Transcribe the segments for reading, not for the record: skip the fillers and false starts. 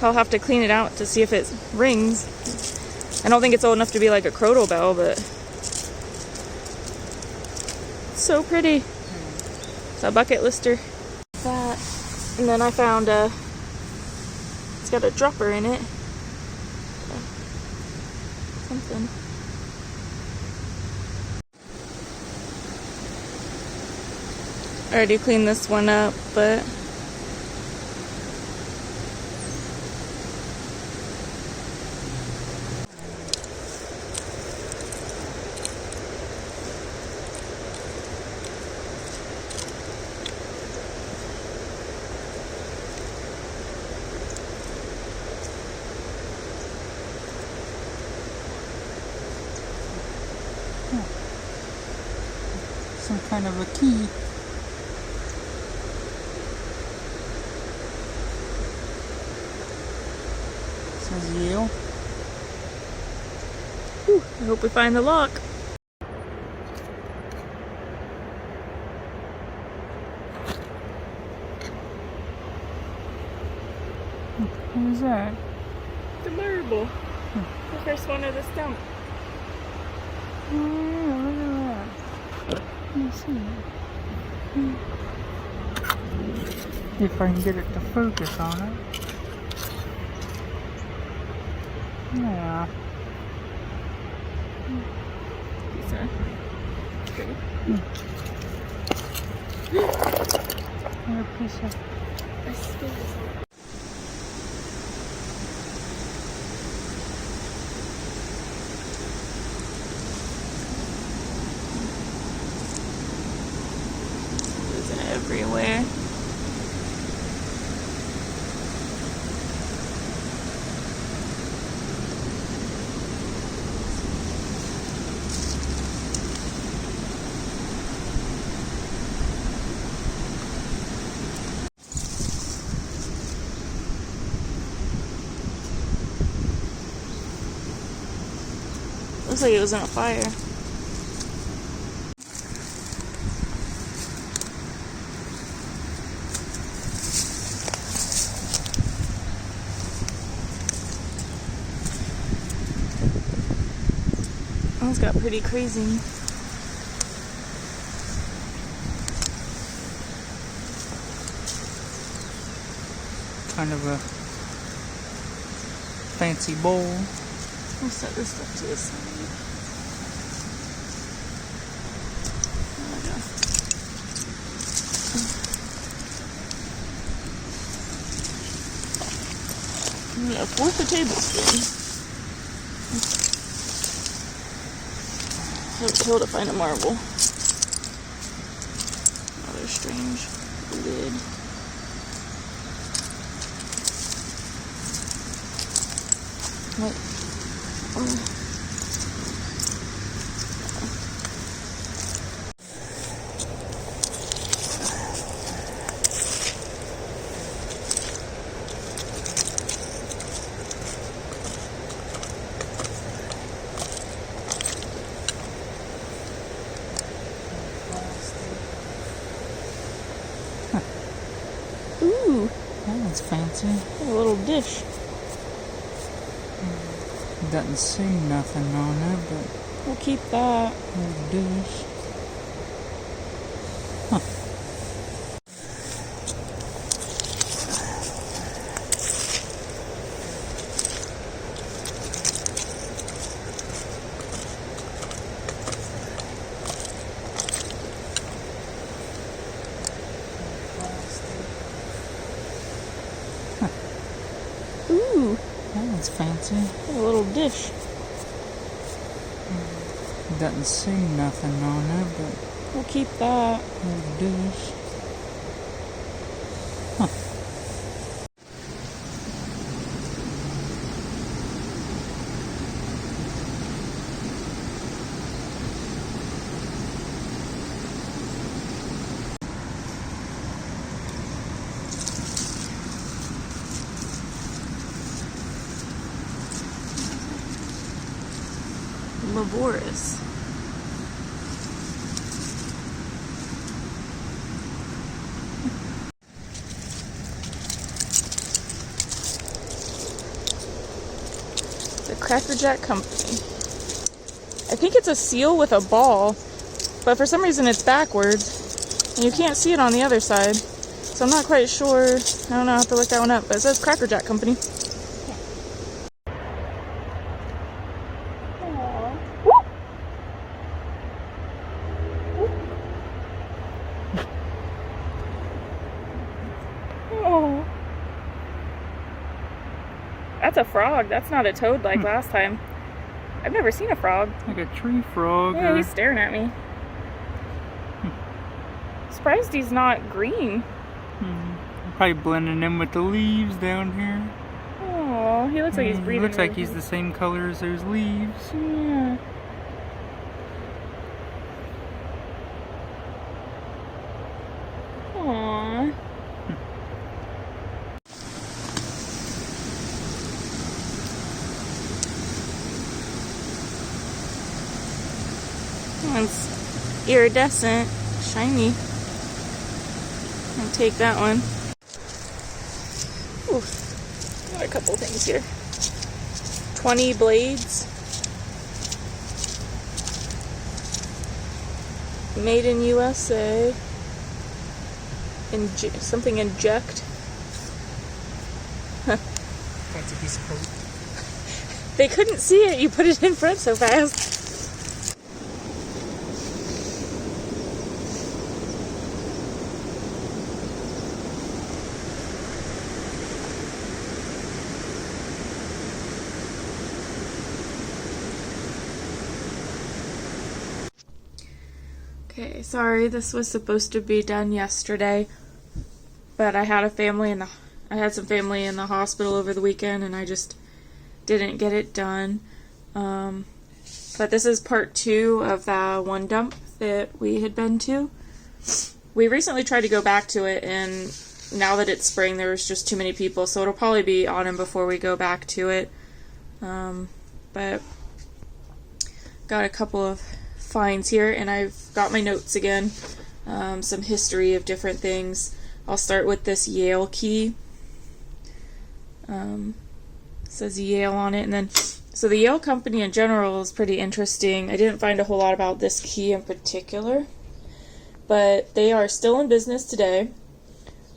I'll have to clean it out to see if it rings. I don't think it's old enough to be like a crotal bell, but it's so pretty. It's a bucket lister. That, and then I found it's got a dropper in it. Something. I already cleaned this one up, but some kind of a key. It says Yale. whew, I hope we find the lock. What is that? The marble. The first one of the stump. Oh yeah, look at that. Let me see. If I can get it to focus on it. Yeah. These are pretty. What a piece of... I spilled this one. Everywhere. Looks like it was in a fire. It's got pretty crazy. Kind of a fancy bowl. We'll set this stuff to the side. There we go. I'm gonna fourth a tablespoon. I haven't told to find a marble. Another strange lid. What? Oh. Ooh, that one's fancy. a little dish. Doesn't say nothing on it, but We'll keep that. little dish. Huh. Ooh, That one's fancy. a little dish. Doesn't say nothing on it, but We'll keep that. little dish. Huh. Laborious. Cracker Jack Company. I think it's a seal with a ball, but for some reason it's backwards, and you can't see it on the other side. So I'm not quite sure. I don't know, I'll have to look that one up, but it says Cracker Jack Company. Oh. That's a frog. That's not a toad like last time. I've never seen a frog. Like a tree frog. Yeah, he's staring at me. Surprised he's not green. Probably blending in with the leaves down here. Oh, he looks like he's breathing. Looks like he's the same color as those leaves. Yeah. Aww. One's iridescent, shiny. I'll take that one. Ooh, got a couple things here. 20 blades. Made in USA. Something inject. Fancy piece of coat. They couldn't see it. You put it in front so fast. Okay, sorry, this was supposed to be done yesterday, but I had some family in the hospital over the weekend, and I just didn't get it done. But this is part 2 of that one dump that we had been to. We recently tried to go back to it, and now that it's spring, there was just too many people, so it'll probably be autumn before we go back to it. But got a couple of finds here, and I've got my notes again, some history of different things. I'll start with this Yale key. It says Yale on it, and then so the Yale Company in general is pretty interesting. I didn't find a whole lot about this key in particular, but they are still in business today.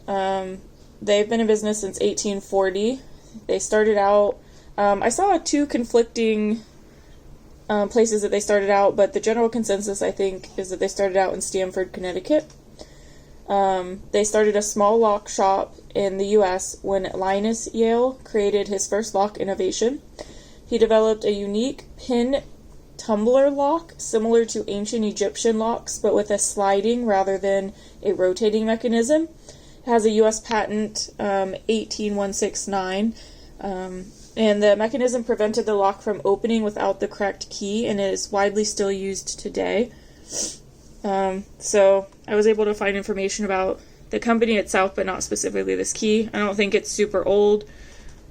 They've been in business since 1840. They started out, I saw 2 conflicting places that they started out, but the general consensus, I think, is that they started out in Stamford, Connecticut. They started a small lock shop in the U.S. when Linus Yale created his first lock innovation. He developed a unique pin tumbler lock similar to ancient Egyptian locks, but with a sliding rather than a rotating mechanism. It has a U.S. patent 18169. And the mechanism prevented the lock from opening without the correct key, and it is widely still used today. So I was able to find information about the company itself, but not specifically this key. I don't think it's super old,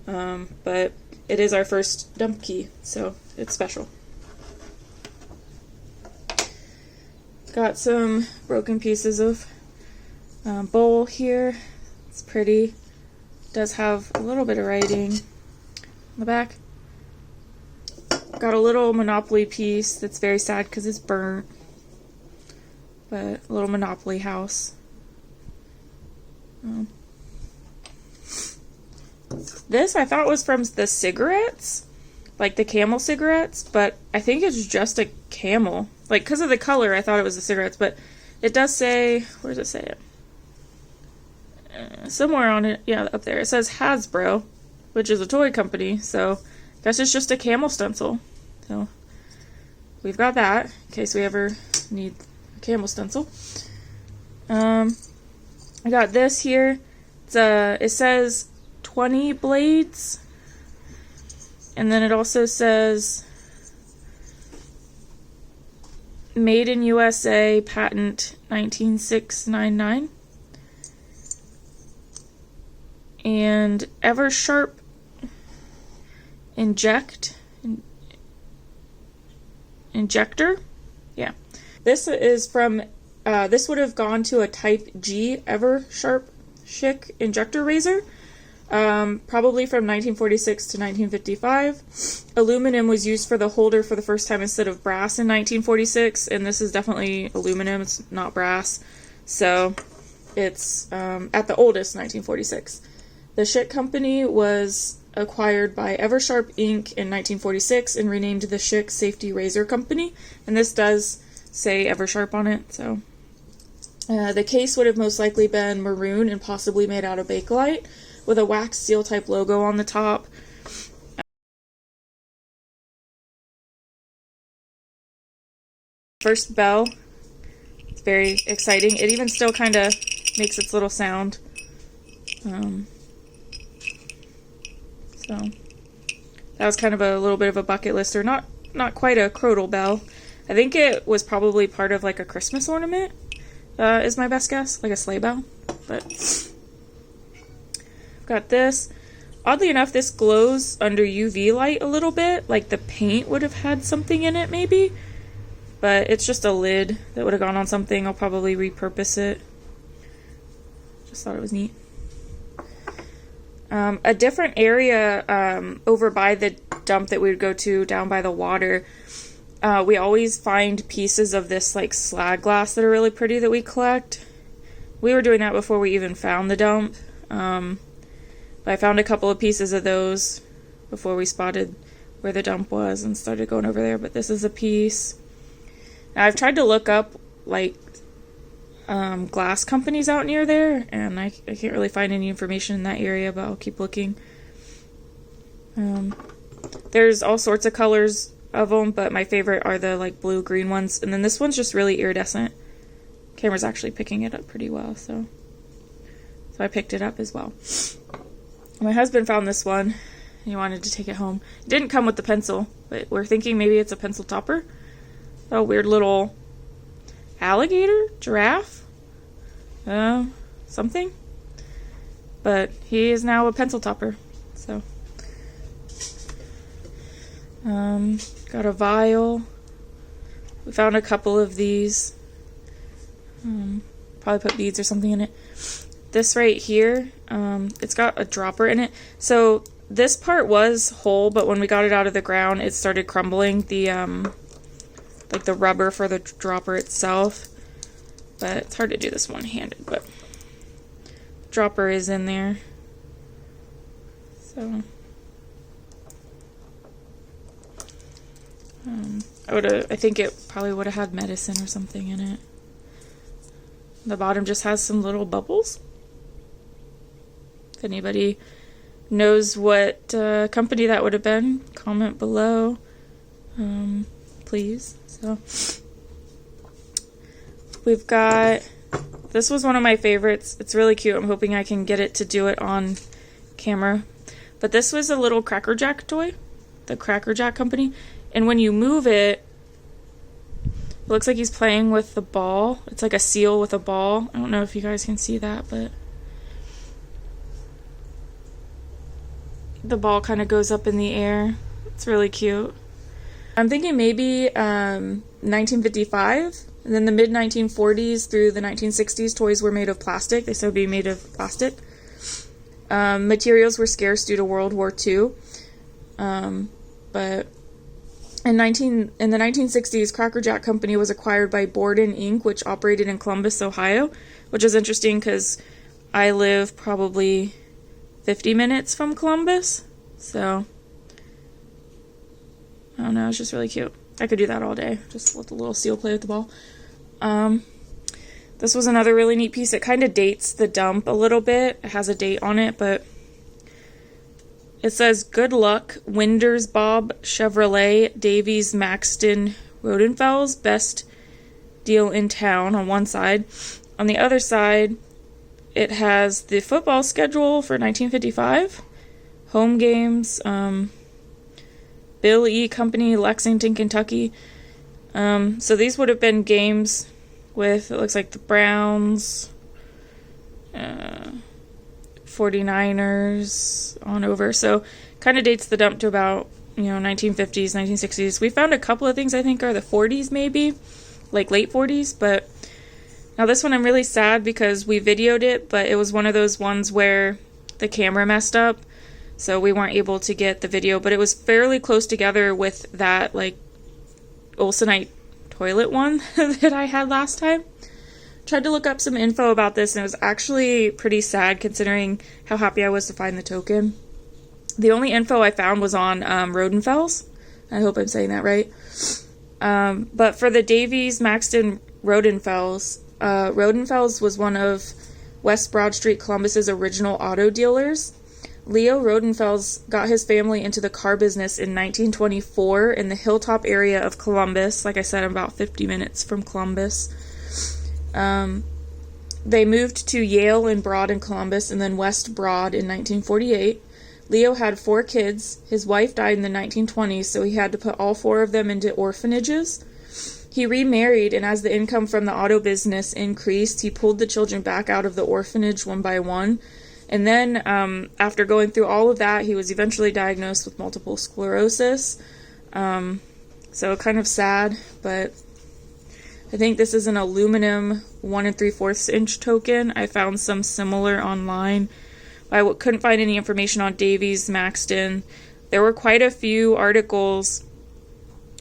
but it is our first dump key, so it's special. Got some broken pieces of bowl here. It's pretty. Does have a little bit of writing the back. Got a little Monopoly piece that's very sad because it's burnt, but a little Monopoly house. This I thought was from the cigarettes, like the Camel cigarettes, but I think it's just a Camel. Like, because of the color, I thought it was the cigarettes, but it does say, where does it say it? Somewhere on it, yeah, up there. It says Hasbro, which is a toy company, so I guess it's just a Camel stencil. So we've got that in case we ever need a Camel stencil. I got this here. It says 20 blades, and then it also says Made in USA, patent 19699. And Ever Sharp injector. Yeah. This is from, this would have gone to a Type G Ever Sharp Schick injector razor. Probably from 1946 to 1955. Aluminum was used for the holder for the first time instead of brass in 1946, and this is definitely aluminum, it's not brass. So it's at the oldest, 1946. The Schick Company was acquired by Eversharp Inc. in 1946 and renamed the Schick Safety Razor Company, and this does say Eversharp on it, so. The case would have most likely been maroon and possibly made out of Bakelite, with a wax seal type logo on the top. First bell, it's very exciting. It even still kind of makes its little sound. So that was kind of a little bit of a bucket lister, not quite a crotal bell. I think it was probably part of like a Christmas ornament, is my best guess, like a sleigh bell. But I've got this. Oddly enough, this glows under UV light a little bit, like the paint would have had something in it maybe, but it's just a lid that would have gone on something. I'll probably repurpose it. Just thought it was neat. A different area over by the dump that we would go to down by the water, we always find pieces of this like slag glass that are really pretty that we collect. We were doing that before we even found the dump, but I found a couple of pieces of those before we spotted where the dump was and started going over there. But this is a piece. Now, I've tried to look up like glass companies out near there, and I can't really find any information in that area, but I'll keep looking. There's all sorts of colors of them, but my favorite are the like blue green ones, and then this one's just really iridescent. Camera's actually picking it up pretty well, so I picked it up as well. My husband found this one. He wanted to take it home. It didn't come with the pencil, but we're thinking maybe it's a pencil topper. A weird little alligator, giraffe, something. But he is now a pencil topper. So, got a vial. We found a couple of these. Probably put beads or something in it. This right here, it's got a dropper in it. So this part was whole, but when we got it out of the ground, it started crumbling. The like the rubber for the dropper itself. But it's hard to do this one-handed, but dropper is in there. So I think it probably would have had medicine or something in it. The bottom just has some little bubbles. If anybody knows what company that would have been, comment below, please. So we've got, this was one of my favorites. It's really cute. I'm hoping I can get it to do it on camera. But this was a little Cracker Jack toy, the Cracker Jack Company. And when you move it, it looks like he's playing with the ball. It's like a seal with a ball. I don't know if you guys can see that, but the ball kind of goes up in the air. It's really cute. I'm thinking maybe 1955, and then the mid-1940s through the 1960s, toys were made of plastic. They still be made of plastic. Materials were scarce due to World War II. But in the 1960s, Cracker Jack Company was acquired by Borden Inc., which operated in Columbus, Ohio, which is interesting because I live probably 50 minutes from Columbus, so I don't know, it's just really cute. I could do that all day, just let the little seal play with the ball. This was another really neat piece. It kind of dates the dump a little bit. It has a date on it, but it says, "Good luck, Winders Bob Chevrolet, Davies Maxton Rodenfels, best deal in town," on one side. On the other side, it has the football schedule for 1955, home games, Bill E. Company, Lexington, Kentucky. So these would have been games with, it looks like, the Browns, 49ers on over. So kind of dates the dump to about, 1950s, 1960s. We found a couple of things I think are the 40s maybe, like late 40s, but now this one I'm really sad because we videoed it, but it was one of those ones where the camera messed up, so we weren't able to get the video, but it was fairly close together with that, like, Olsenite toilet one that I had last time. Tried to look up some info about this, and it was actually pretty sad considering how happy I was to find the token. The only info I found was on Rodenfels. I hope I'm saying that right. But for the Davies Maxton Rodenfels, Rodenfels was one of West Broad Street, Columbus's original auto dealers. Leo Rodenfels got his family into the car business in 1924 in the Hilltop area of Columbus. Like I said, I'm about 50 minutes from Columbus. They moved to Yale and Broad in Columbus and then West Broad in 1948. Leo had 4 kids. His wife died in the 1920s, so he had to put all 4 of them into orphanages. He remarried, and as the income from the auto business increased, he pulled the children back out of the orphanage one by one. And then, after going through all of that, he was eventually diagnosed with multiple sclerosis. So kind of sad, but I think this is an aluminum 1 3/4 inch token. I found some similar online. I couldn't find any information on Davies Maxton. There were quite a few articles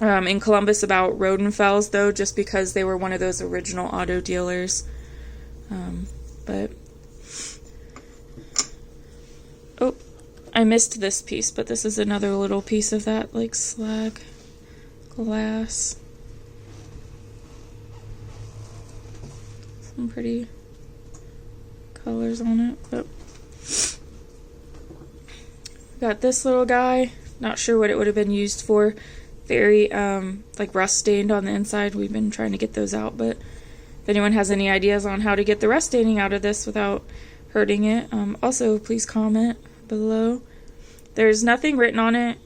in Columbus about Rodenfels, though, just because they were one of those original auto dealers. But oh, I missed this piece, but this is another little piece of that, like, slag glass. Some pretty colors on it, but got this little guy. Not sure what it would have been used for. Very, like, rust stained on the inside. We've been trying to get those out, but if anyone has any ideas on how to get the rust staining out of this without hurting it, also please comment below. There's nothing written on it.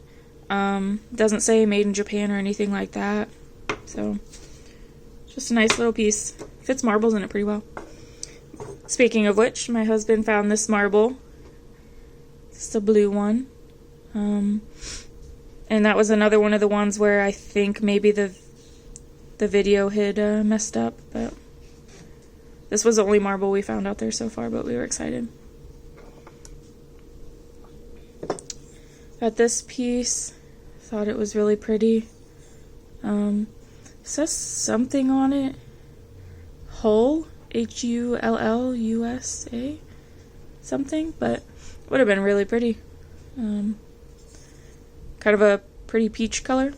Doesn't say made in Japan or anything like that. So, just a nice little piece. Fits marbles in it pretty well. Speaking of which, my husband found this marble. It's a blue one. And that was another one of the ones where I think maybe the video had messed up, but this was the only marble we found out there so far, but we were excited. Got this piece. Thought it was really pretty. Says something on it. Hull, Hull-USA, something, but would have been really pretty. Kind of a pretty peach color.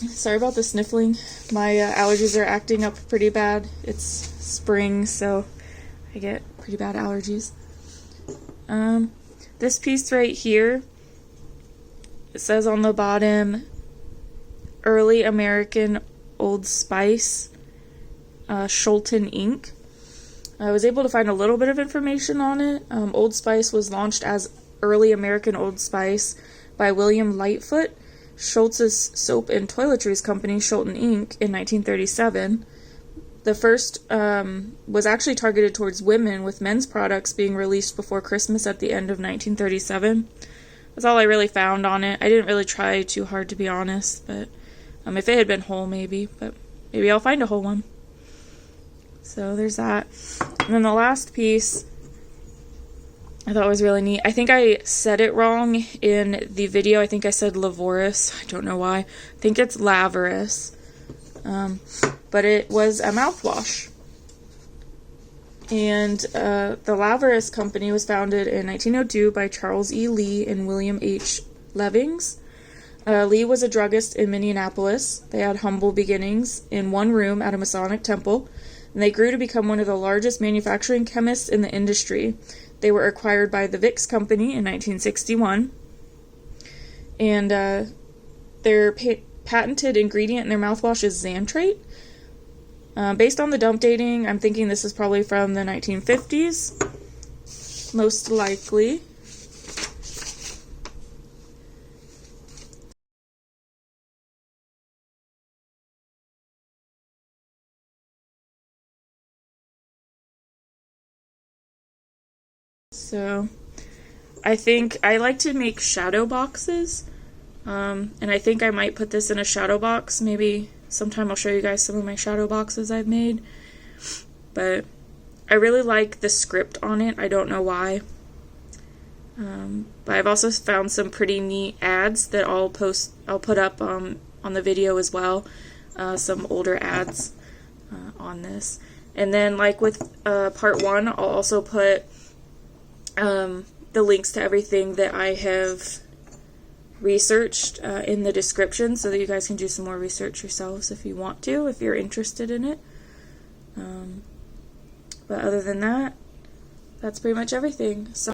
Sorry about the sniffling. My allergies are acting up pretty bad. It's spring, so I get pretty bad allergies. This piece right here, it says on the bottom, Early American Old Spice, Schulten ink. I was able to find a little bit of information on it. Old Spice was launched as Early American Old Spice by William Lightfoot, Schultz's soap and toiletries company, Schulten Inc., in 1937. The first was actually targeted towards women, with men's products being released before Christmas at the end of 1937. That's all I really found on it. I didn't really try too hard, to be honest, but if it had been whole, maybe, but maybe I'll find a whole one. So there's that. And then the last piece I thought was really neat. I think I said it wrong in the video. I think I said Lavorus. I don't know why. I think it's Lavorus. But it was a mouthwash. And the Lavorus Company was founded in 1902 by Charles E. Lee and William H. Levings. Lee was a druggist in Minneapolis. They had humble beginnings in one room at a Masonic temple, and they grew to become one of the largest manufacturing chemists in the industry. They were acquired by the Vicks Company in 1961, and their patented ingredient in their mouthwash is xantrate. Based on the dump dating, I'm thinking this is probably from the 1950s, most likely. So, I think I like to make shadow boxes, and I think I might put this in a shadow box, maybe sometime I'll show you guys some of my shadow boxes I've made. But I really like the script on it. I don't know why. But I've also found some pretty neat ads that I'll put up on the video as well. Some older ads on this. And then, like with part 1, I'll also put the links to everything that I have researched in the description, so that you guys can do some more research yourselves if you want to, if you're interested in it. But other than that, that's pretty much everything. So